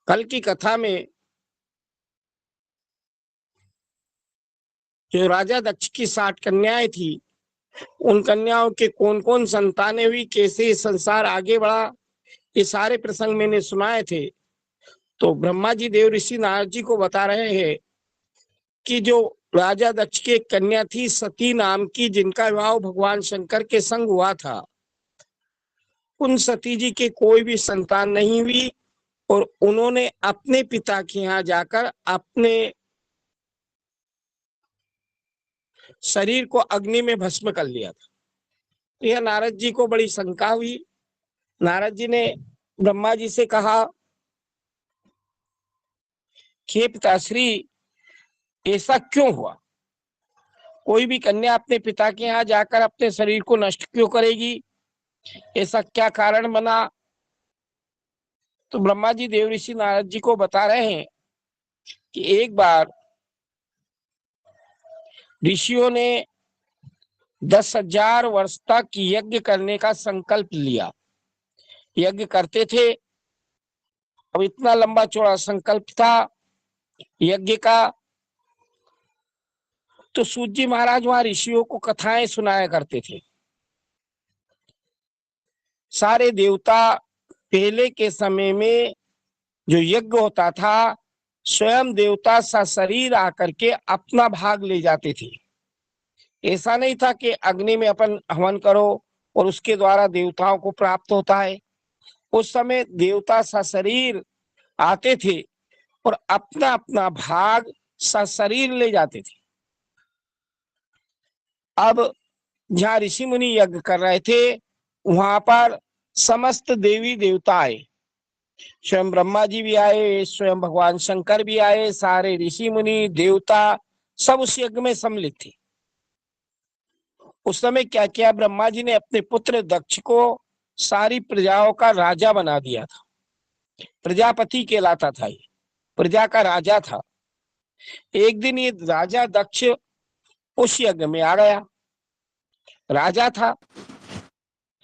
कल की कथा में जो राजा दक्ष की 60 कन्याएं थी, उन कन्याओं के कौन कौन संतानें हुई, कैसे संसार आगे बढ़ा, ये सारे प्रसंग मैंने सुनाए थे। तो ब्रह्मा जी देव ऋषि नारद जी को बता रहे हैं कि जो राजा दक्ष की एक कन्या थी सती नाम की, जिनका विवाह भगवान शंकर के संग हुआ था, उन सती जी के कोई भी संतान नहीं हुई और उन्होंने अपने पिता के यहाँ जाकर अपने शरीर को अग्नि में भस्म कर लिया था। यह नारद जी को बड़ी शंका हुई। नारद जी ने ब्रह्मा जी से कहा कि पिताश्री, ऐसा क्यों हुआ? कोई भी कन्या अपने पिता के यहाँ जाकर अपने शरीर को नष्ट क्यों करेगी? ऐसा क्या कारण बना? तो ब्रह्मा जी देव ऋषि नारद जी को बता रहे हैं कि एक बार ऋषियों ने 10,000 वर्ष तक यज्ञ करने का संकल्प लिया। यज्ञ करते थे। अब इतना लंबा चौड़ा संकल्प था यज्ञ का, तो सूत जी महाराज वहां ऋषियों को कथाएं सुनाया करते थे। सारे देवता पहले के समय में जो यज्ञ होता था, स्वयं देवता सशरीर आकर के अपना भाग ले जाते थे। ऐसा नहीं था कि अग्नि में अपन हवन करो और उसके द्वारा देवताओं को प्राप्त होता है। उस समय देवता सशरीर आते थे और अपना अपना भाग सशरीर ले जाते थे। अब जहाँ ऋषि मुनि यज्ञ कर रहे थे, वहां पर समस्त देवी देवता आए। स्वयं ब्रह्मा जी भी आए, स्वयं भगवान शंकर भी आए, सारे ऋषि मुनि देवता सब उस यज्ञ में सम्मिलित थे। उस समय क्या किया, ब्रह्मा जी ने अपने पुत्र दक्ष को सारी प्रजाओं का राजा बना दिया था। प्रजापति कहलाता था, ये प्रजा का राजा था। एक दिन ये राजा दक्ष उस यज्ञ में आ गया। राजा था,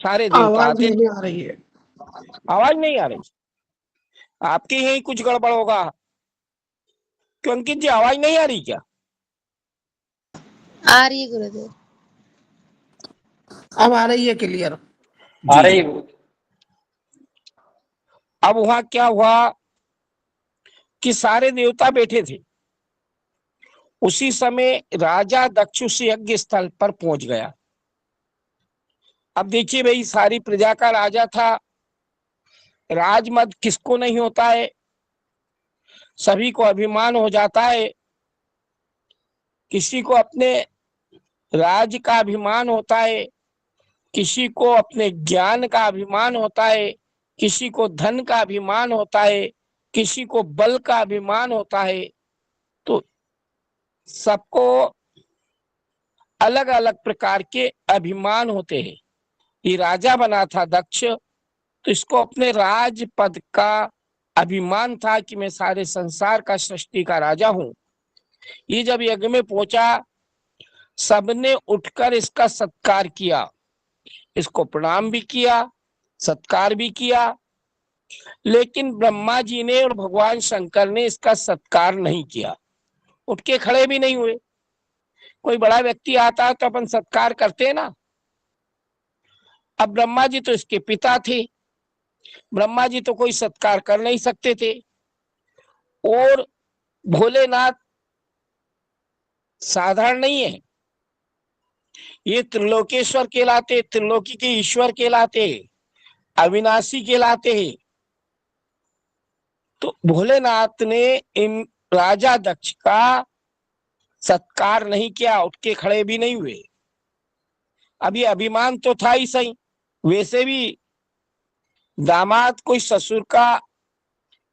सारे देवता आवाज आते। नहीं आ रही है। आवाज नहीं आ रही? आपके यही कुछ गड़बड़ होगा। क्यों अंकित जी, आवाज नहीं आ रही क्या? आ रही है गुरुदेव। अब आ रही है क्लियर। आ रही। अब वहां क्या हुआ कि सारे देवता बैठे थे। उसी समय राजा दक्ष उस यज्ञ स्थल पर पहुंच गया। अब देखिए भाई, सारी प्रजा का राजा था। राजमद किसको नहीं होता है? सभी को अभिमान हो जाता है। किसी को अपने राज का अभिमान होता है, किसी को अपने ज्ञान का अभिमान होता है, किसी को धन का अभिमान होता है, किसी को बल का अभिमान होता है। तो सबको अलग अलग प्रकार के अभिमान होते हैं। ये राजा बना था दक्ष, तो इसको अपने राज पद का अभिमान था कि मैं सारे संसार का सृष्टि का राजा हूं। ये जब यज्ञ में पहुंचा, सबने उठकर इसका सत्कार किया, इसको प्रणाम भी किया, सत्कार भी किया। लेकिन ब्रह्मा जी ने और भगवान शंकर ने इसका सत्कार नहीं किया, उठ के खड़े भी नहीं हुए। कोई बड़ा व्यक्ति आता है तो अपन सत्कार करते हैं ना। अब ब्रह्मा जी तो इसके पिता थे, ब्रह्मा जी तो कोई सत्कार कर नहीं सकते थे। और भोलेनाथ साधारण नहीं है, ये त्रिलोकेश्वर कहलाते, त्रिलोकी के ईश्वर कहलाते, अविनाशी कहलाते हैं। तो भोलेनाथ ने इन राजा दक्ष का सत्कार नहीं किया, उठ के खड़े भी नहीं हुए। अभी अभिमान तो था ही सही। वैसे भी दामाद कोई ससुर का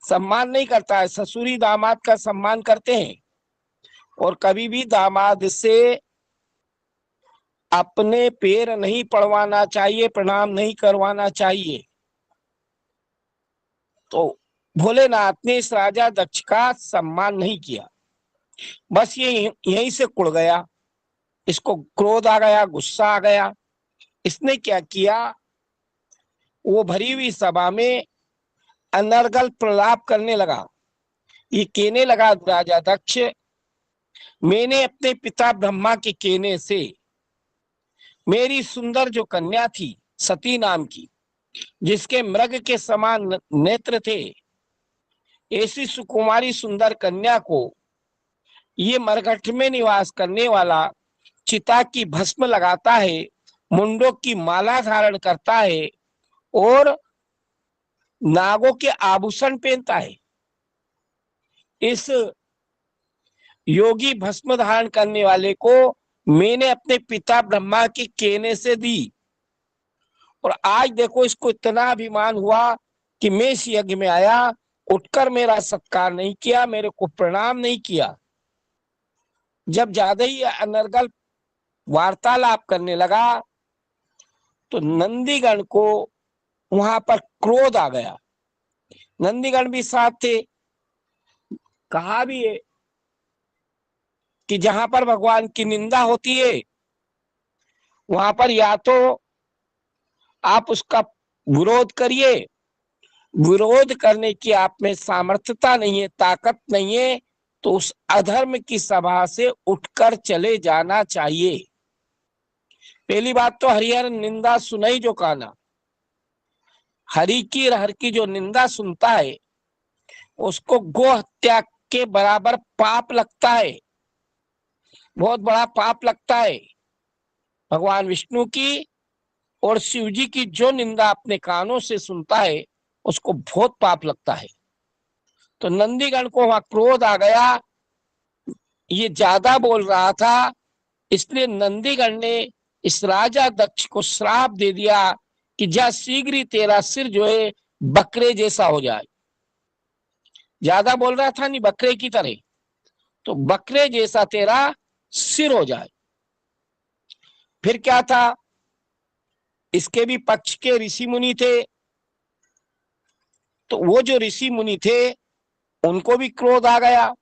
सम्मान नहीं करता है, ससुरी दामाद का सम्मान करते हैं। और कभी भी दामाद से अपने पैर नहीं पड़वाना चाहिए, प्रणाम नहीं करवाना चाहिए। तो भोलेनाथ ने इस राजा दक्ष का सम्मान नहीं किया। बस ये यहीं से कुड़ गया, इसको क्रोध आ गया, गुस्सा आ गया। इसने क्या किया, वो भरी हुई सभा में अनर्गल प्रलाप करने लगा। ये कहने लगा राजा दक्ष, मैंने अपने पिता ब्रह्मा के कहने से मेरी सुंदर जो कन्या थी सती नाम की, जिसके मृग के समान नेत्र थे, ऐसी सुकुमारी सुंदर कन्या को ये मरघट में निवास करने वाला चिता की भस्म लगाता है, मुंडों की माला धारण करता है और नागों के आभूषण पहनता है। इस योगी भस्म धारण करने वाले को मैंने अपने पिता ब्रह्मा के कहने से दी, और आज देखो इसको इतना अभिमान हुआ कि मैं इस यज्ञ में आया, उठकर मेरा सत्कार नहीं किया, मेरे को प्रणाम नहीं किया। जब ज्यादा ही अनर्गल वार्तालाप करने लगा तो नंदीगण को वहां पर क्रोध आ गया। नंदीगण भी साथ थे। कहा भी है कि जहां पर भगवान की निंदा होती है वहां पर या तो आप उसका विरोध करिए, विरोध करने की आप में सामर्थ्यता नहीं है, ताकत नहीं है, तो उस अधर्म की सभा से उठकर चले जाना चाहिए। पहली बात तो हरिहर निंदा सुनाई जो काना, हरि की हर की जो निंदा सुनता है उसको गो हत्या के बराबर पाप लगता है, बहुत बड़ा पाप लगता है। भगवान विष्णु की और शिव जी की जो निंदा अपने कानों से सुनता है उसको बहुत पाप लगता है। तो नंदीगण को वहां क्रोध आ गया, ये ज्यादा बोल रहा था, इसलिए नंदीगण ने इस राजा दक्ष को श्राप दे दिया कि जा शीघ्र ही तेरा सिर जो है बकरे जैसा हो जाए। ज्यादा बोल रहा था नहीं, बकरे की तरह, तो बकरे जैसा तेरा सिर हो जाए। फिर क्या था, इसके भी पक्ष के ऋषि मुनि थे, तो वो जो ऋषि मुनि थे उनको भी क्रोध आ गया,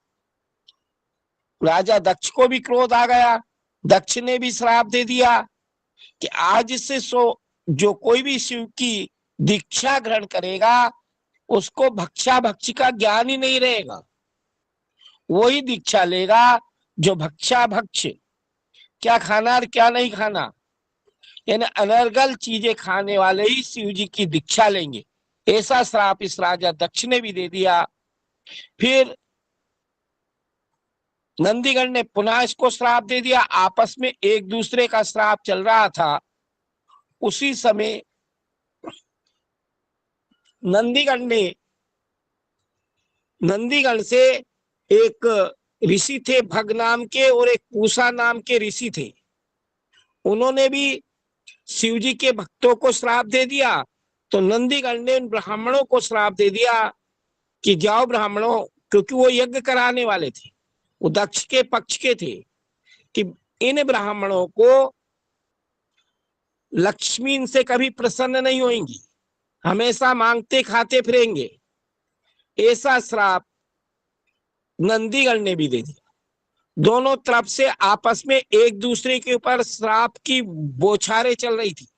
राजा दक्ष को भी क्रोध आ गया। दक्ष ने भी श्राप दे दिया कि आज से जो कोई भी शिव की दीक्षा ग्रहण करेगा उसको भक्षा भक्ष का ज्ञान ही नहीं रहेगा, वही दीक्षा लेगा जो भक्षा भक्ष, क्या खाना और क्या नहीं खाना, यानी अनर्गल चीजें खाने वाले ही शिव जी की दीक्षा लेंगे। ऐसा श्राप इस राजा दक्ष ने भी दे दिया। फिर नंदीगण ने पुनः इसको श्राप दे दिया। आपस में एक दूसरे का श्राप चल रहा था। उसी समय नंदीगण से एक ऋषि थे भग नाम के और एक पूषा नाम के ऋषि थे, उन्होंने भी शिव जी के भक्तों को श्राप दे दिया। तो नंदीगण ने उन ब्राह्मणों को श्राप दे दिया कि जाओ ब्राह्मणों, क्योंकि वो यज्ञ कराने वाले थे, वो दक्ष के पक्ष के थे, कि इन ब्राह्मणों को लक्ष्मी इनसे कभी प्रसन्न नहीं होंगी, हमेशा मांगते खाते फिरेंगे। ऐसा श्राप नंदीगण ने भी दे दिया। दोनों तरफ से आपस में एक दूसरे के ऊपर श्राप की बौछारें चल रही थी।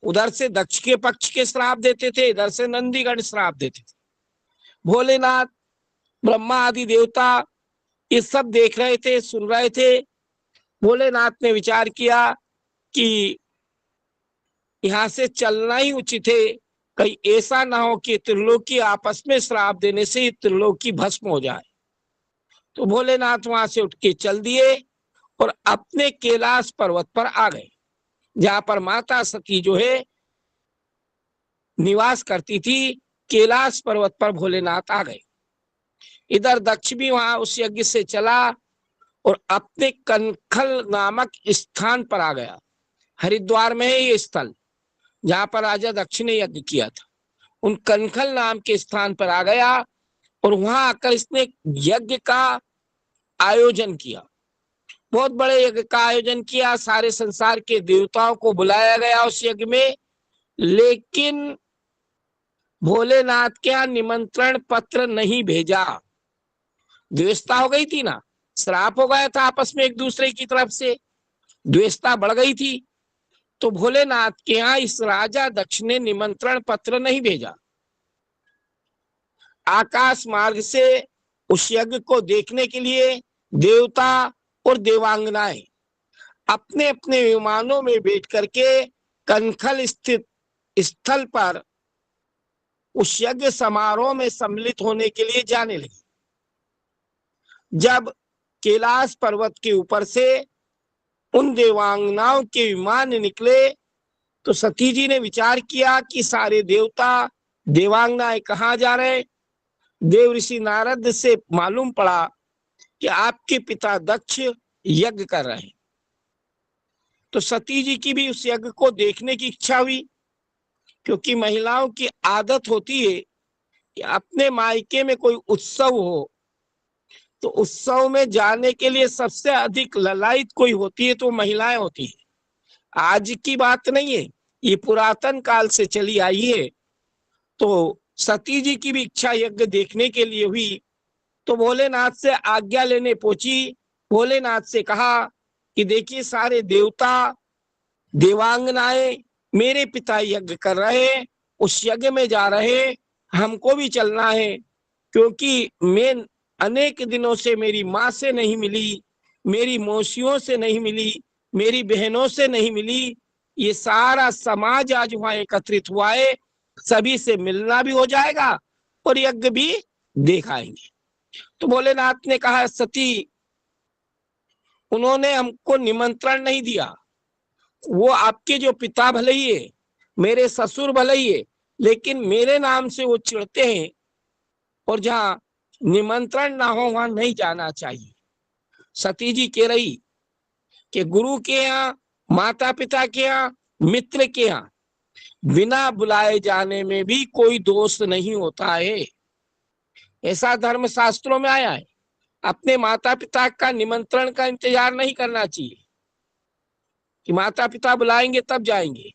उधर से दक्ष के पक्ष के श्राप देते थे, इधर से नंदीगण श्राप देते थे। भोलेनाथ, ब्रह्मा आदि देवता ये सब देख रहे थे, सुन रहे थे। भोलेनाथ ने विचार किया कि यहां से चलना ही उचित है, कहीं ऐसा ना हो कि त्रिलोकी आपस में श्राप देने से त्रिलोकी भस्म हो जाए। तो भोलेनाथ वहां से उठ के चल दिए और अपने कैलाश पर्वत पर आ गए, जहां पर माता सती जो है निवास करती थी। कैलाश पर्वत पर भोलेनाथ आ गए। इधर दक्ष भी वहां उस यज्ञ से चला और अपने कनखल नामक स्थान पर आ गया। हरिद्वार में है ये स्थल जहां पर राजा दक्ष ने यज्ञ किया था। उन कनखल नाम के स्थान पर आ गया और वहां आकर इसने यज्ञ का आयोजन किया, बहुत बड़े यज्ञ का आयोजन किया। सारे संसार के देवताओं को बुलाया गया उस यज्ञ में, लेकिन भोलेनाथ के यहाँ निमंत्रण पत्र नहीं भेजा। द्वेषता हो गई थी ना, श्राप हो गया था आपस में एक दूसरे की तरफ से, द्वेषता बढ़ गई थी। तो भोलेनाथ के यहाँ इस राजा दक्ष ने निमंत्रण पत्र नहीं भेजा। आकाश मार्ग से उस यज्ञ को देखने के लिए देवता और देवांगनाएं अपने अपने विमानों में बैठ करके कनखल स्थित स्थल पर उस यज्ञ समारोह में सम्मिलित होने के लिए जाने लगी। जब कैलाश पर्वत के ऊपर से उन देवांगनाओं के विमान निकले तो सती जी ने विचार किया कि सारे देवता देवांगनाएं कहाँ जा रहे। देव ऋषि नारद से मालूम पड़ा कि आपके पिता दक्ष यज्ञ कर रहे हैं। तो सती जी की भी उस यज्ञ को देखने की इच्छा हुई, क्योंकि महिलाओं की आदत होती है कि अपने मायके में कोई उत्सव हो तो उत्सव में जाने के लिए सबसे अधिक ललायत कोई होती है तो महिलाएं होती है। आज की बात नहीं है, ये पुरातन काल से चली आई है। तो सती जी की भी इच्छा यज्ञ देखने के लिए हुई, तो भोलेनाथ से आज्ञा लेने पहुंची। भोलेनाथ से कहा कि देखिए सारे देवता देवांगनाएं मेरे पिता यज्ञ कर रहे हैं, उस यज्ञ में जा रहे हैं, हमको भी चलना है। क्योंकि मैं अनेक दिनों से मेरी माँ से नहीं मिली, मेरी मौसियों से नहीं मिली, मेरी बहनों से नहीं मिली। ये सारा समाज आज वहां एकत्रित हुआ है, सभी से मिलना भी हो जाएगा और यज्ञ भी देखाएंगे। तो भोलेनाथ ने कहा सती, उन्होंने हमको निमंत्रण नहीं दिया। वो आपके जो पिता भले ही है, मेरे ससुर भले ही है, लेकिन मेरे नाम से वो चिढ़ते हैं और जहां निमंत्रण ना हो वहां नहीं जाना चाहिए। सती जी कह रही कि गुरु के यहाँ, माता पिता के यहाँ, मित्र के यहाँ बिना बुलाए जाने में भी कोई दोष नहीं होता है। ऐसा धर्म शास्त्रों में आया है। अपने माता पिता का निमंत्रण का इंतजार नहीं करना चाहिए कि माता पिता बुलाएंगे तब जाएंगे,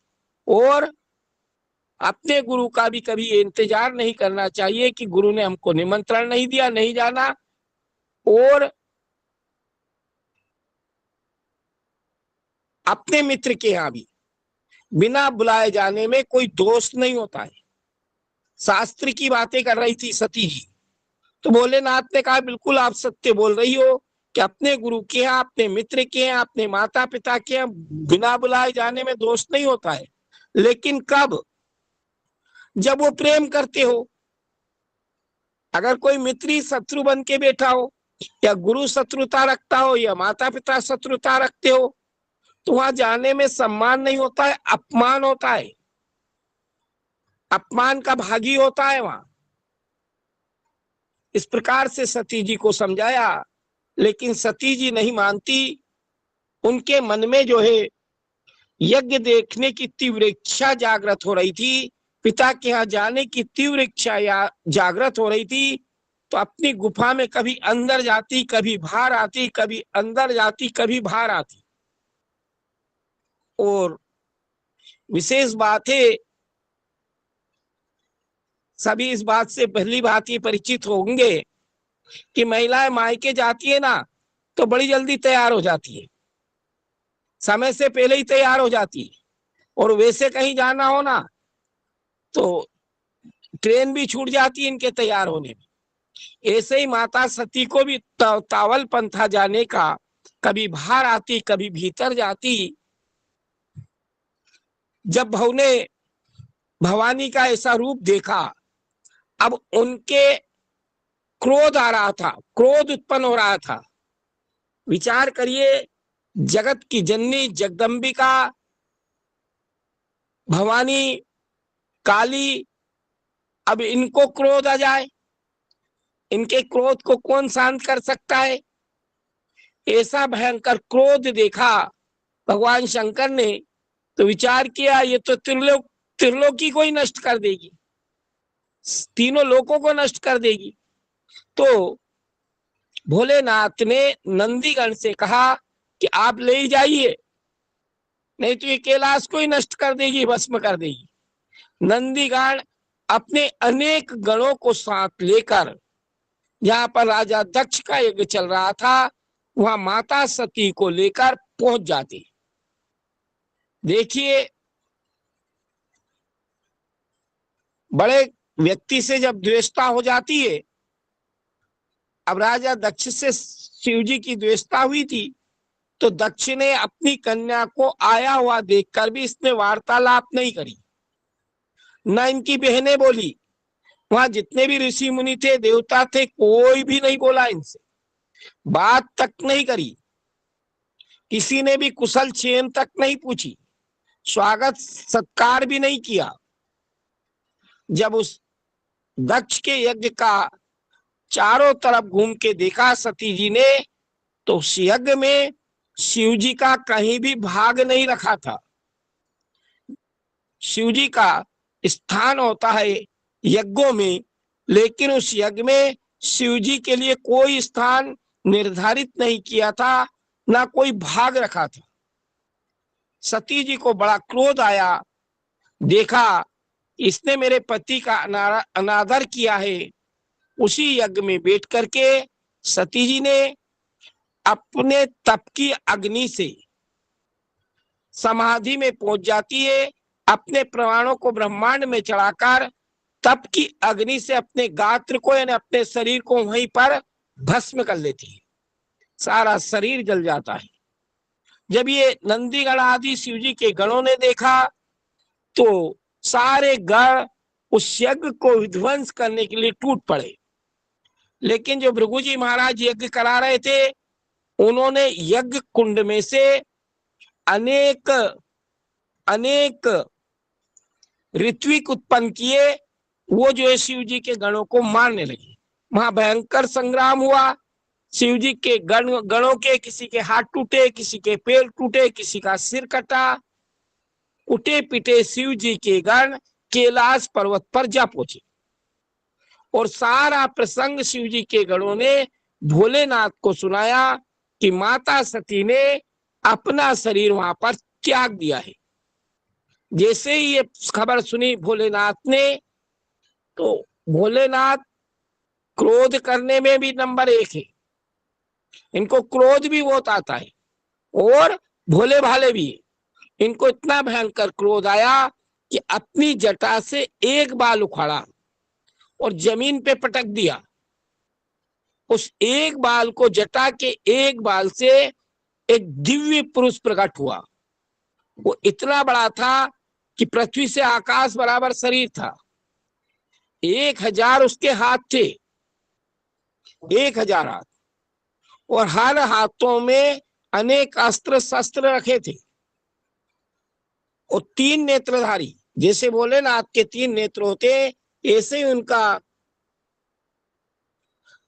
और अपने गुरु का भी कभी इंतजार नहीं करना चाहिए कि गुरु ने हमको निमंत्रण नहीं दिया, नहीं जाना। और अपने मित्र के यहाँ भी बिना बुलाए जाने में कोई दोष नहीं होता है। शास्त्र की बातें कर रही थी सती जी। तो भोलेनाथ ने कहा बिल्कुल आप सत्य बोल रही हो कि अपने गुरु के यहाँ, अपने मित्र के यहाँ, अपने माता पिता के यहाँ बिना बुलाए जाने में दोष नहीं होता है। लेकिन कब? जब वो प्रेम करते हो। अगर कोई मित्र शत्रु बन के बैठा हो, या गुरु शत्रुता रखता हो, या माता पिता शत्रुता रखते हो, तो वहां जाने में सम्मान नहीं होता है, अपमान होता है। अपमान का भागी होता है वहां। इस प्रकार से सती जी को समझाया, लेकिन सती जी नहीं मानती। उनके मन में जो है यज्ञ देखने की तीव्र इच्छा जागृत हो रही थी, पिता के यहाँ जाने की तीव्र इच्छा या जागृत हो रही थी। तो अपनी गुफा में कभी अंदर जाती, कभी बाहर आती, कभी अंदर जाती, कभी बाहर आती। और विशेष बात है, सभी इस बात से पहली बात ये परिचित होंगे कि महिलाएं मायके जाती है ना तो बड़ी जल्दी तैयार हो जाती है, समय से पहले ही तैयार हो जाती है। और वैसे कहीं जाना हो ना तो ट्रेन भी छूट जाती है इनके तैयार होने में। ऐसे ही माता सती को भी तावल पंथा जाने का, कभी बाहर आती, कभी भीतर जाती। जब भव ने भवानी का ऐसा रूप देखा, अब उनके क्रोध आ रहा था, क्रोध उत्पन्न हो रहा था। विचार करिए, जगत की जननी जगदम्बिका भवानी काली, अब इनको क्रोध आ जाए, इनके क्रोध को कौन शांत कर सकता है? ऐसा भयंकर क्रोध देखा भगवान शंकर ने तो विचार किया ये तो त्रिलोकी को ही नष्ट कर देगी, तीनों लोकों को नष्ट कर देगी। तो भोलेनाथ ने नंदीगण से कहा कि आप ले जाइए, नहीं तो ये कैलाश को ही नष्ट कर देगी, भस्म कर देगी। नंदीगण अपने अनेक गणों को साथ लेकर जहां पर राजा दक्ष का यज्ञ चल रहा था वहां माता सती को लेकर पहुंच जाती। देखिए, बड़े व्यक्ति से जब द्वेषता हो जाती है, अब राजा दक्ष से शिव जी की द्वेषता हुई थी, तो दक्ष ने अपनी कन्या को आया हुआ देखकर भी इसने वार्तालाप नहीं करी, न इनकी बहनें बोली, वहां जितने भी ऋषि मुनि थे, देवता थे, कोई भी नहीं बोला इनसे, बात तक नहीं करी, किसी ने भी कुशल क्षेम तक नहीं पूछी, स्वागत सत्कार भी नहीं किया। जब उस दक्ष के यज्ञ का चारों तरफ घूम के देखा सती जी ने, तो उस यज्ञ में शिव जी का कहीं भी भाग नहीं रखा था। शिव जी का स्थान होता है यज्ञों में, लेकिन उस यज्ञ में शिव जी के लिए कोई स्थान निर्धारित नहीं किया था, ना कोई भाग रखा था। सती जी को बड़ा क्रोध आया, देखा इसने मेरे पति का अनादर किया है। उसी यज्ञ में बैठ करके सती जी ने अपने तप की अग्नि से समाधि में पहुंच जाती है, अपने प्राणों को ब्रह्मांड में चढ़ाकर तप की अग्नि से अपने गात्र को यानी अपने शरीर को वहीं पर भस्म कर लेती है, सारा शरीर जल जाता है। जब ये नंदीगण आदि शिव जी के गणों ने देखा, तो सारे गण उस यज्ञ को विध्वंस करने के लिए टूट पड़े, लेकिन जो भृगु जी महाराज यज्ञ करा रहे थे, उन्होंने यज्ञ कुंड में से अनेक अनेक ऋत्विक उत्पन्न किए, वो जो है शिव जी के गणों को मारने लगे। वहां भयंकर संग्राम हुआ, शिव जी के गणों के किसी के हाथ टूटे, किसी के पैर टूटे, किसी का सिर कटा। उठे पिटे शिव जी के गण कैलाश पर्वत पर जा पहुंचे, और सारा प्रसंग शिव जी के गणों ने भोलेनाथ को सुनाया कि माता सती ने अपना शरीर वहां पर त्याग दिया है। जैसे ही ये खबर सुनी भोलेनाथ ने, तो भोलेनाथ क्रोध करने में भी नंबर 1 है, इनको क्रोध भी बहुत आता है और भोले भाले भी। इनको इतना भयंकर क्रोध आया कि अपनी जटा से एक बाल उखाड़ा और जमीन पे पटक दिया। उस एक बाल को, जटा के एक बाल से एक दिव्य पुरुष प्रकट हुआ। वो इतना बड़ा था कि पृथ्वी से आकाश बराबर शरीर था। 1000 उसके हाथ थे, 1000 हाथ, और हर हाथों में अनेक अस्त्र शस्त्र रखे थे, और 3 नेत्रधारी, जैसे भोलेनाथ के 3 नेत्र होते, ऐसे ही उनका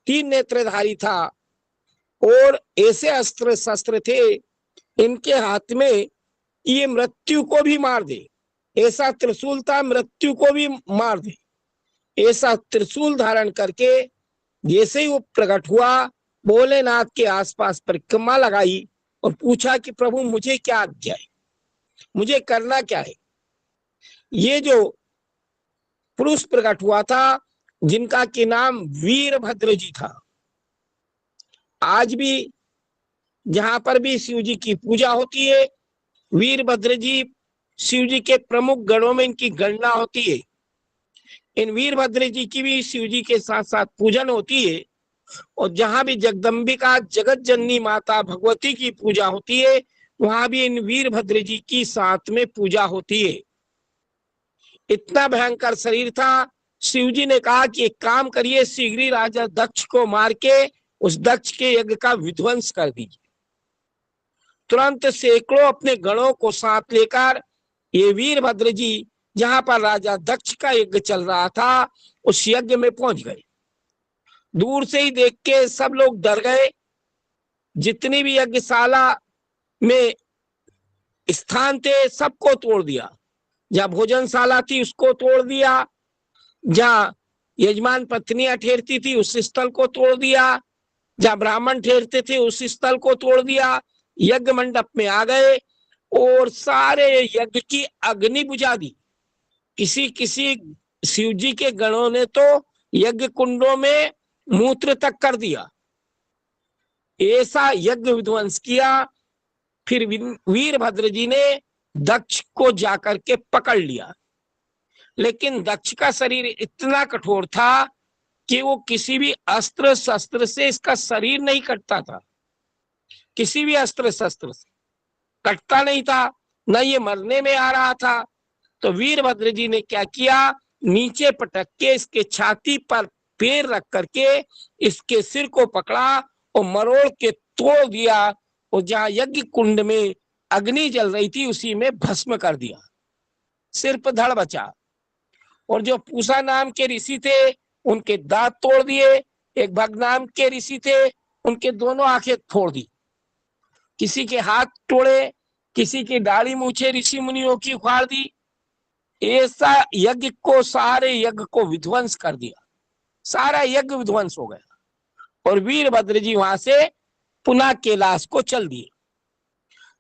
3 नेत्रधारी था, और ऐसे अस्त्र शस्त्र थे इनके हाथ में, ये मृत्यु को भी मार दे, ऐसा त्रिशूल था, मृत्यु को भी मार दे, ऐसा त्रिशूल धारण करके जैसे ही वो प्रकट हुआ, भोलेनाथ के आसपास परिक्रमा लगाई और पूछा कि प्रभु मुझे क्या आज्ञा है, मुझे करना क्या है। ये जो पुरुष प्रकट हुआ था, जिनका कि नाम वीरभद्र जी था, आज भी जहां पर भी शिव जी की पूजा होती है, वीरभद्र जी शिव जी के प्रमुख गणों में इनकी गणना होती है। इन वीरभद्र जी की भी शिव जी के साथ साथ पूजन होती है, और जहां भी जगदम्बिका जगत जननी माता भगवती की पूजा होती है, वहां भी इन वीरभद्र जी की साथ में पूजा होती है। इतना भयंकर शरीर था, शिव जी ने कहा कि एक काम करिए, शीघ्र ही राजा दक्ष को मार के उस दक्ष के यज्ञ का विध्वंस कर दीजिए। तुरंत सैकड़ों अपने गणों को साथ लेकर ये वीरभद्र जी, जहां पर राजा दक्ष का यज्ञ चल रहा था, उस यज्ञ में पहुंच गए। दूर से ही देख के सब लोग डर गए। जितनी भी यज्ञशाला में स्थान थे, सबको तोड़ दिया। जहां भोजनशाला थी उसको तोड़ दिया, जहां यजमान पत्नियां ठहरती थी उस स्थल को तोड़ दिया, जहां ब्राह्मण ठहरते थे उस स्थल को तोड़ दिया। यज्ञ मंडप में आ गए और सारे यज्ञ की अग्नि बुझा दी। किसी किसी शिव जी के गणों ने तो यज्ञ कुंडों में मूत्र तक कर दिया, ऐसा यज्ञ विध्वंस किया। फिर वीरभद्र जी ने दक्ष को जाकर के पकड़ लिया। लेकिन दक्ष का शरीर इतना कठोर था कि वो किसी भी अस्त्र शस्त्र से इसका शरीर नहीं कटता था, किसी भी अस्त्र शस्त्र से कटता नहीं था, न ये मरने में आ रहा था। तो वीरभद्र जी ने क्या किया, नीचे पटक के इसके छाती पर पैर रख करके इसके सिर को पकड़ा और मरोड़ के तोड़ दिया, और जहां यज्ञ कुंड में अग्नि जल रही थी उसी में भस्म कर दिया, सिर्फ धड़ बचा। और जो पूसा नाम के ऋषि थे उनके दांत तोड़ दिए, एक भग नाम के ऋषि थे उनके दोनों आंखें फोड़ दी, किसी के हाथ तोड़े, किसी की दाढ़ी मूछे ऋषि मुनियों की उखाड़ दी। ऐसा यज्ञ को, सारे यज्ञ को विध्वंस कर दिया, सारा यज्ञ विध्वंस हो गया। और वीरभद्र जी वहां से पुनः कैलाश को चल दिए।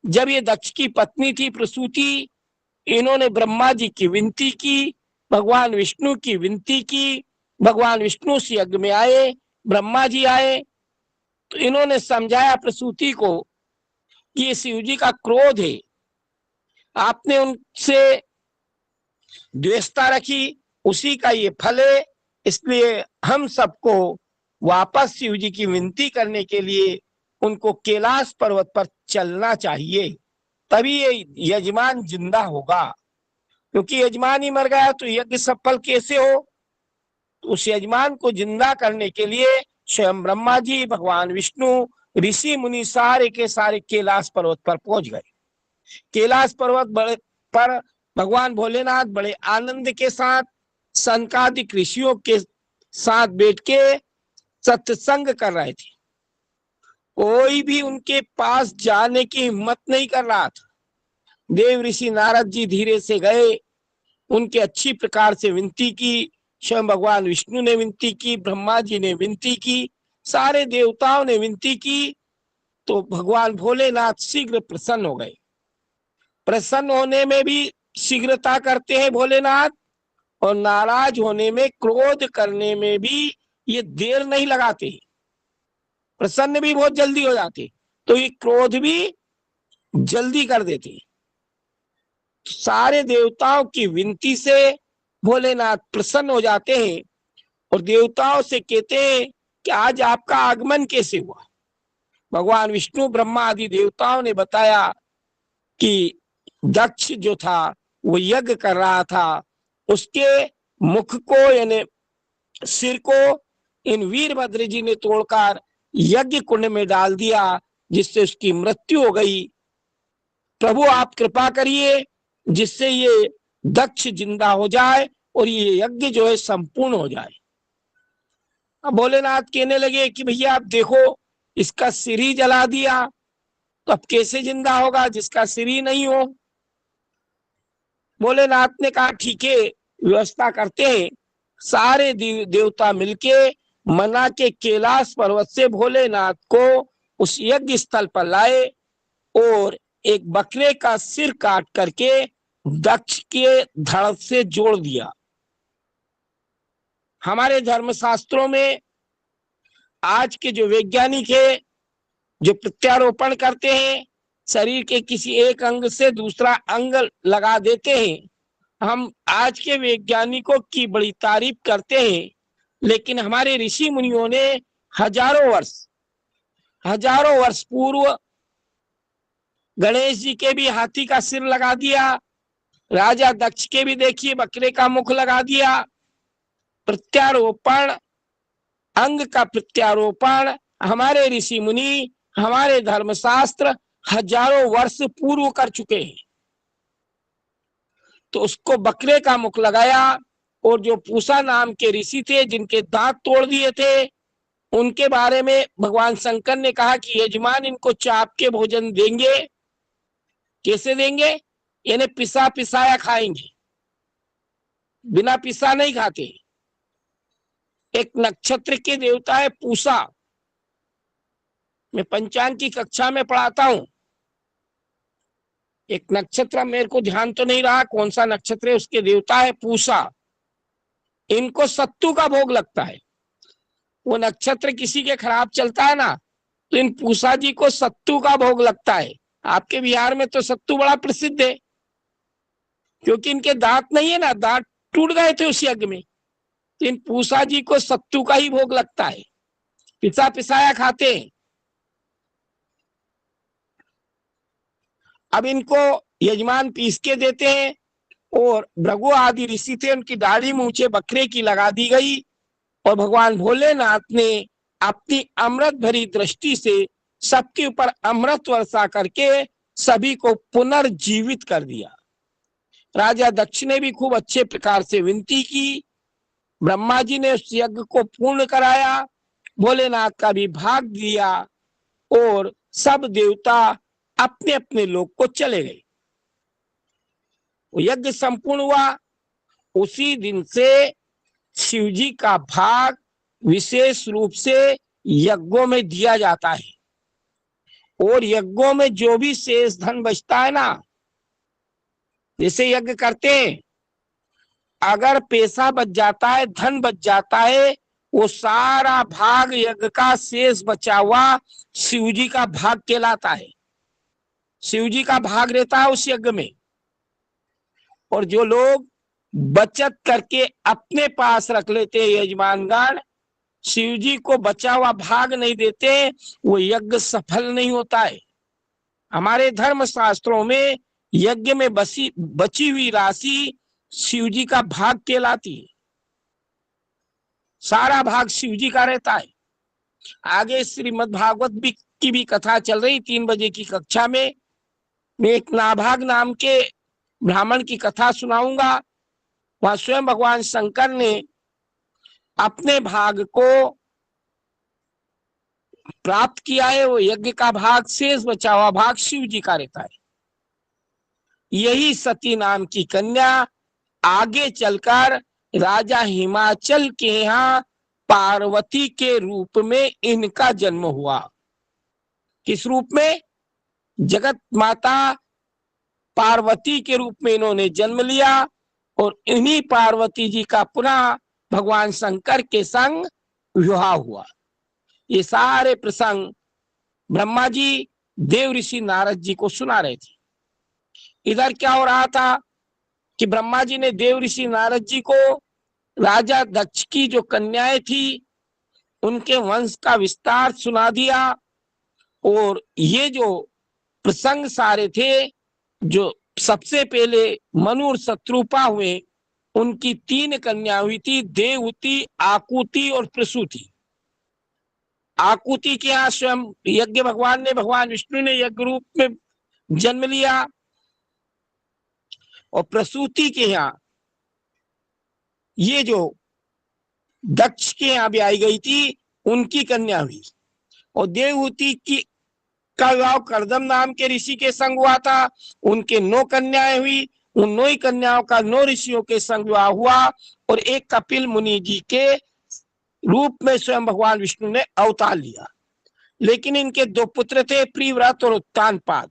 जब ये दक्ष की पत्नी थी प्रसूति, इन्होंने ब्रह्मा जी की विनती की, भगवान विष्णु की विनती की, भगवान विष्णु से यज्ञ में आए, ब्रह्मा जी आए, तो इन्होंने समझाया प्रसूति को कि ये शिव जी का क्रोध है, आपने उनसे द्वेषता रखी, उसी का ये फल है, इसलिए हम सबको वापस शिव जी की विनती करने के लिए उनको कैलाश पर्वत पर चलना चाहिए, तभी ये यजमान जिंदा होगा। क्योंकि यजमान ही मर गया तो यज्ञ सफल कैसे हो। उस यजमान को जिंदा करने के लिए स्वयं ब्रह्मा जी, भगवान विष्णु, ऋषि मुनि सारे के सारे कैलाश पर्वत पर पहुंच गए। कैलाश पर्वत पर भगवान भोलेनाथ बड़े आनंद के साथ संकादिक ऋषियों के साथ बैठ के सत्संग कर रहे थे। कोई भी उनके पास जाने की हिम्मत नहीं कर रहा था। देव ऋषि नारद जी धीरे से गए, उनके अच्छी प्रकार से विनती की, स्वयं भगवान विष्णु ने विनती की, ब्रह्मा जी ने विनती की, सारे देवताओं ने विनती की, तो भगवान भोलेनाथ शीघ्र प्रसन्न हो गए। प्रसन्न होने में भी शीघ्रता करते हैं भोलेनाथ, और नाराज होने में, क्रोध करने में भी ये देर नहीं लगाते, प्रसन्न भी बहुत जल्दी हो जाते, तो ये क्रोध भी जल्दी कर देते। सारे देवताओं की विनती से भोलेनाथ प्रसन्न हो जाते हैं और देवताओं से कहते हैं कि आज आपका आगमन कैसे हुआ। भगवान विष्णु, ब्रह्मा आदि देवताओं ने बताया कि दक्ष जो था वो यज्ञ कर रहा था, उसके मुख को यानी सिर को इन वीरभद्र जी ने तोड़कर यज्ञ कुंड में डाल दिया, जिससे उसकी मृत्यु हो गई। प्रभु आप कृपा करिए जिससे ये दक्ष जिंदा हो जाए और ये यज्ञ जो है संपूर्ण हो जाए। अब भोलेनाथ कहने लगे कि भैया आप देखो, इसका सिर ही जला दिया, तो अब कैसे जिंदा होगा जिसका सिर ही नहीं हो। भोलेनाथ ने कहा ठीक है, व्यवस्था करते हैं। सारे देवता मिलके मना के कैलाश पर्वत से भोलेनाथ को उस यज्ञ स्थल पर लाए और एक बकरे का सिर काट करके दक्ष के धड़ से जोड़ दिया। हमारे धर्मशास्त्रों में आज के जो वैज्ञानिक है, जो प्रत्यारोपण करते हैं, शरीर के किसी एक अंग से दूसरा अंग लगा देते हैं, हम आज के वैज्ञानिकों की बड़ी तारीफ करते हैं, लेकिन हमारे ऋषि मुनियों ने हजारों वर्ष पूर्व गणेश जी के भी हाथी का सिर लगा दिया, राजा दक्ष के भी देखिए बकरे का मुख लगा दिया। प्रत्यारोपण, अंग का प्रत्यारोपण हमारे ऋषि मुनि, हमारे धर्मशास्त्र हजारों वर्ष पूर्व कर चुके हैं। तो उसको बकरे का मुख लगाया, और जो पूसा नाम के ऋषि थे जिनके दांत तोड़ दिए थे, उनके बारे में भगवान शंकर ने कहा कि यजमान इनको चाप के भोजन देंगे। कैसे देंगे? यानी पिसा पिसाया खाएंगे, बिना पिसा नहीं खाते। एक नक्षत्र के देवता है पूसा, मैं पंचांग की कक्षा में पढ़ाता हूं। एक नक्षत्र, मेरे को ध्यान तो नहीं रहा कौन सा नक्षत्र है, उसके देवता है पूसा। इनको सत्तू का भोग लगता है। वो नक्षत्र किसी के खराब चलता है ना, तो इन पूसा जी को सत्तू का भोग लगता है। आपके बिहार में तो सत्तू बड़ा प्रसिद्ध है, क्योंकि इनके दांत नहीं है ना, दांत टूट गए थे उस यज्ञ में। तो इन पूषा जी को सत्तू का ही भोग लगता है, पिसा पिसाया खाते हैं। अब इनको यजमान पीस के देते हैं और भृगु आदि ऋषि थे, उनकी दाढ़ी मूछे बकरे की लगा दी गई और भगवान भोलेनाथ ने अपनी अमृत भरी दृष्टि से सबके ऊपर अमृत वर्षा करके सभी को पुनर्जीवित कर दिया। राजा दक्ष ने भी खूब अच्छे प्रकार से विनती की, ब्रह्मा जी ने उस यज्ञ को पूर्ण कराया, भोलेनाथ का भी भाग दिया और सब देवता अपने अपने लोक को चले गए। वो यज्ञ संपूर्ण हुआ। उसी दिन से शिव जी का भाग विशेष रूप से यज्ञों में दिया जाता है और यज्ञों में जो भी शेष धन बचता है ना, जैसे यज्ञ करते हैं, अगर पैसा बच जाता है, धन बच जाता है, वो सारा भाग यज्ञ का शेष बचा हुआ शिव जी का भाग कहलाता है। शिव जी का भाग रहता है उस यज्ञ में। और जो लोग बचत करके अपने पास रख लेते हैं यजमानगण, शिव जी को बचा हुआ भाग नहीं देते, वो यज्ञ सफल नहीं होता है। हमारे धर्म शास्त्रों में यज्ञ में बची हुई राशि शिव जी का भाग कहलाती है। सारा भाग शिव जी का रहता है। आगे श्रीमद् भागवत की भी कथा चल रही 3 बजे की कक्षा में। मैं एक नाभाग नाम के ब्राह्मण की कथा सुनाऊंगा। वहां स्वयं भगवान शंकर ने अपने भाग को प्राप्त किया है। वो यज्ञ का भाग, शेष बचा हुआ भाग शिव जी का रहता है। यही सती नाम की कन्या आगे चलकर राजा हिमाचल के यहाँ पार्वती के रूप में इनका जन्म हुआ। किस रूप में? जगत माता पार्वती के रूप में इन्होंने जन्म लिया और इन्हीं पार्वती जी का पुनः भगवान शंकर के संग विवाह हुआ। ये सारे प्रसंग ब्रह्मा जी देव ऋषि नारद जी को सुना रहे थे। इधर क्या हो रहा था कि ब्रह्मा जी ने देव ऋषि नारद जी को राजा दक्ष की जो कन्याएं थी उनके वंश का विस्तार सुना दिया। और ये जो प्रसंग सारे थे, जो सबसे पहले मनु और शत्रुपा हुए, उनकी 3 कन्या हुई थी, देवहूति, आकुति और प्रसूति। आकुति के यहाँ स्वयं यज्ञ भगवान ने, भगवान विष्णु ने यज्ञ रूप में जन्म लिया और प्रसूति के यहाँ ये जो दक्ष के यहाँ भी आई गई थी, उनकी कन्या हुई। और देवहूति की का विवाह करदम नाम के ऋषि के संग हुआ था, उनके 9 कन्याएं हुई। उन 9 कन्याओं का 9 ऋषियों के संग विवाह हुआ और एक कपिल मुनि जी के रूप में स्वयं भगवान विष्णु ने अवतार लिया। लेकिन इनके 2 पुत्र थे, प्रिव्रत और उत्तानपाद।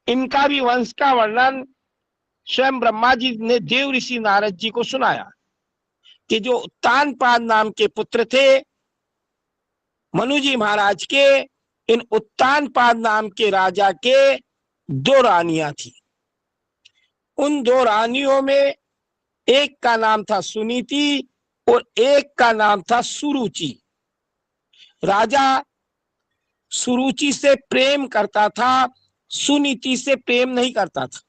इनका भी वंश का वर्णन स्वयं ब्रह्मा जी ने देव ऋषि नारद जी को सुनाया कि जो उत्तानपाद नाम के पुत्र थे मनु जी महाराज के, इन उत्तानपाद नाम के राजा के 2 रानियां थी। उन 2 रानियों में एक का नाम था सुनीति और एक का नाम था सुरुचि। राजा सुरुचि से प्रेम करता था, सुनीति से प्रेम नहीं करता था।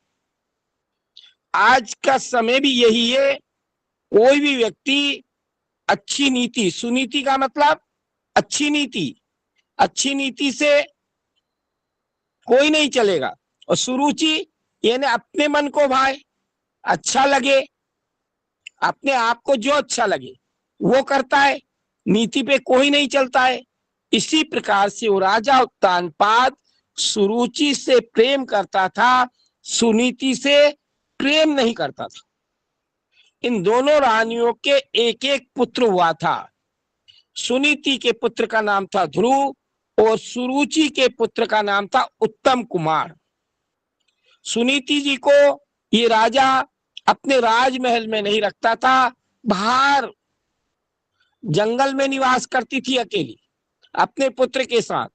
आज का समय भी यही है। कोई भी व्यक्ति अच्छी नीति, सुनीति का मतलब अच्छी नीति, अच्छी नीति से कोई नहीं चलेगा। और सुरुचि यानी अपने मन को भाए, अच्छा लगे, अपने आप को जो अच्छा लगे वो करता है, नीति पे कोई नहीं चलता है। इसी प्रकार से वो राजा उत्तानपाद सुरुचि से प्रेम करता था, सुनीति से प्रेम नहीं करता था। इन दोनों रानियों के एक एक पुत्र हुआ था। सुनीति के पुत्र का नाम था ध्रुव और सुरुचि के पुत्र का नाम था उत्तम कुमार। सुनीति जी को ये राजा अपने राजमहल में नहीं रखता था, बाहर जंगल में निवास करती थी अकेली अपने पुत्र के साथ।